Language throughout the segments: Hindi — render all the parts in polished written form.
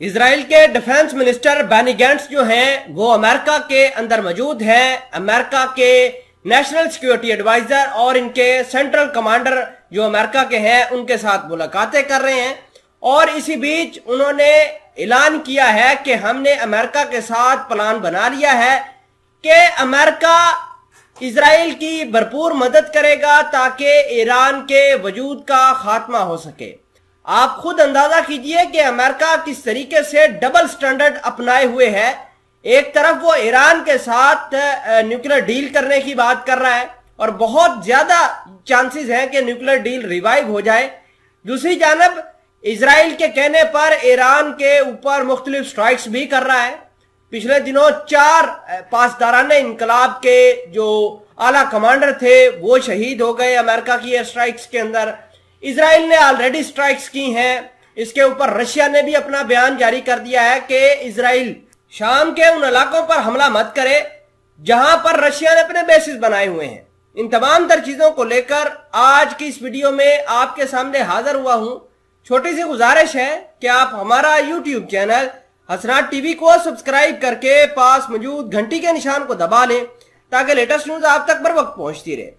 इजराइल के डिफेंस मिनिस्टर बेनी गैंट्स जो हैं वो अमेरिका के अंदर मौजूद हैं। अमेरिका के नेशनल सिक्योरिटी एडवाइजर और इनके सेंट्रल कमांडर जो अमेरिका के हैं उनके साथ मुलाकातें कर रहे हैं और इसी बीच उन्होंने ऐलान किया है कि हमने अमेरिका के साथ प्लान बना लिया है कि अमेरिका इजराइल की भरपूर मदद करेगा ताकि ईरान के वजूद का खात्मा हो सके। आप खुद अंदाजा कीजिए कि अमेरिका किस तरीके से डबल स्टैंडर्ड अपनाए हुए है। एक तरफ वो ईरान के साथ न्यूक्लियर डील करने की बात कर रहा है और बहुत ज्यादा चांसेस हैं कि न्यूक्लियर डील रिवाइव हो जाए। दूसरी जानब इजराइल के कहने पर ईरान के ऊपर मुख्तलिफ स्ट्राइक्स भी कर रहा है। पिछले दिनों 4 पासदाराने इनकलाब के जो आला कमांडर थे वो शहीद हो गए अमेरिका की एयर स्ट्राइक्स के अंदर। इजराइल ने ऑलरेडी स्ट्राइक्स की हैं। इसके ऊपर रशिया ने भी अपना बयान जारी कर दिया है कि इजराइल शाम के उन इलाकों पर हमला मत करे जहां पर रशिया ने अपने बेसिस बनाए हुए हैं। इन तमाम तर चीजों को लेकर आज की इस वीडियो में आपके सामने हाजिर हुआ हूं। छोटी सी गुजारिश है कि आप हमारा यूट्यूब चैनल हसनात टीवी को सब्सक्राइब करके पास मौजूद घंटी के निशान को दबा लें ताकि लेटेस्ट न्यूज आप तक बर वक्त पहुंचती रहे।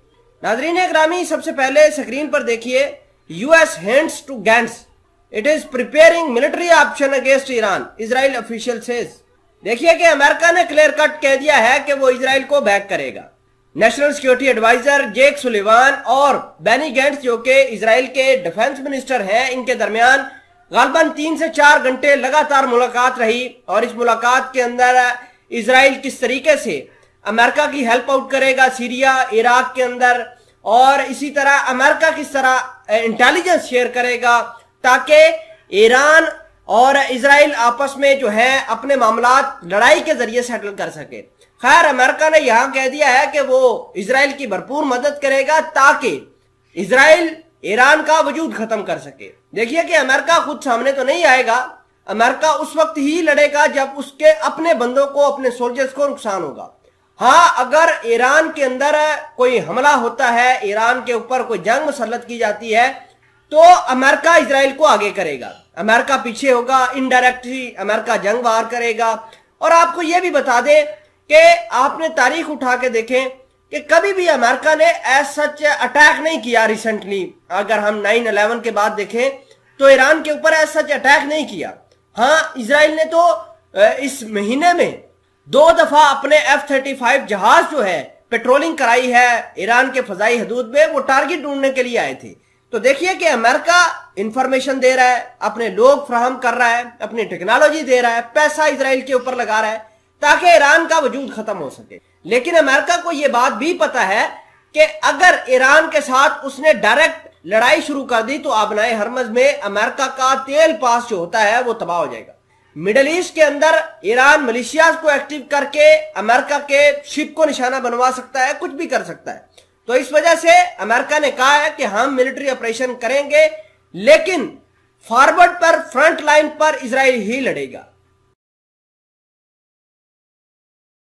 नाजरीन ग्रामी, सबसे पहले स्क्रीन पर देखिए US hands to Gantz. It is preparing military option against Iran. Israel official says. देखिए कि अमेरिका ने क्लियर कट कह दिया है कि वो इजराइल को बैक करेगा। नेशनल सिक्योरिटी एडवाइजर जेक सुलिवान और बेनी गैंट्स जो कि इजराइल के डिफेंस मिनिस्टर हैं, इनके दरमियान गालबन 3 से 4 घंटे लगातार मुलाकात रही और इस मुलाकात के अंदर इजराइल किस तरीके से अमेरिका की हेल्प आउट करेगा सीरिया इराक के अंदर और इसी तरह अमेरिका किस तरह इंटेलिजेंस शेयर करेगा ताकि ईरान और इजराइल आपस में जो है अपने मामलात लड़ाई के जरिए सेटल कर सके। खैर, अमेरिका ने यहां कह दिया है कि वो इजराइल की भरपूर मदद करेगा ताकि इजराइल ईरान का वजूद खत्म कर सके। देखिए कि अमेरिका खुद सामने तो नहीं आएगा। अमेरिका उस वक्त ही लड़ेगा जब उसके अपने बंदों को, अपने सोल्जर्स को नुकसान होगा। हाँ, अगर ईरान के अंदर कोई हमला होता है, ईरान के ऊपर कोई जंग मुसल्लत की जाती है तो अमेरिका इजराइल को आगे करेगा, अमेरिका पीछे होगा। इनडायरेक्टली अमेरिका जंग वार करेगा। और आपको यह भी बता दें कि आपने तारीख उठा के देखें कि कभी भी अमेरिका ने एज सच अटैक नहीं किया रिसेंटली। अगर हम 9/11 के बाद देखें तो ईरान के ऊपर एज सच अटैक नहीं किया। हाँ, इजराइल ने तो इस महीने में 2 दफा अपने F-35 जहाज जो है पेट्रोलिंग कराई है ईरान के फजाई हदूद में। वो टारगेट ढूंढने के लिए आए थे। तो देखिए कि अमेरिका इंफॉर्मेशन दे रहा है, अपने लोग फ्राहम कर रहा है, अपनी टेक्नोलॉजी दे रहा है, पैसा इजराइल के ऊपर लगा रहा है ताकि ईरान का वजूद खत्म हो सके। लेकिन अमेरिका को यह बात भी पता है कि अगर ईरान के साथ उसने डायरेक्ट लड़ाई शुरू कर दी तो आबनाए हरमज में अमेरिका का तेल पास जो होता है वो तबाह हो जाएगा। मिडल ईस्ट के अंदर ईरान मलेशिया को एक्टिव करके अमेरिका के शिप को निशाना बनवा सकता है, कुछ भी कर सकता है। तो इस वजह से अमेरिका ने कहा है कि हम मिलिट्री ऑपरेशन करेंगे लेकिन फॉरवर्ड पर, फ्रंट लाइन पर इजराइल ही लड़ेगा।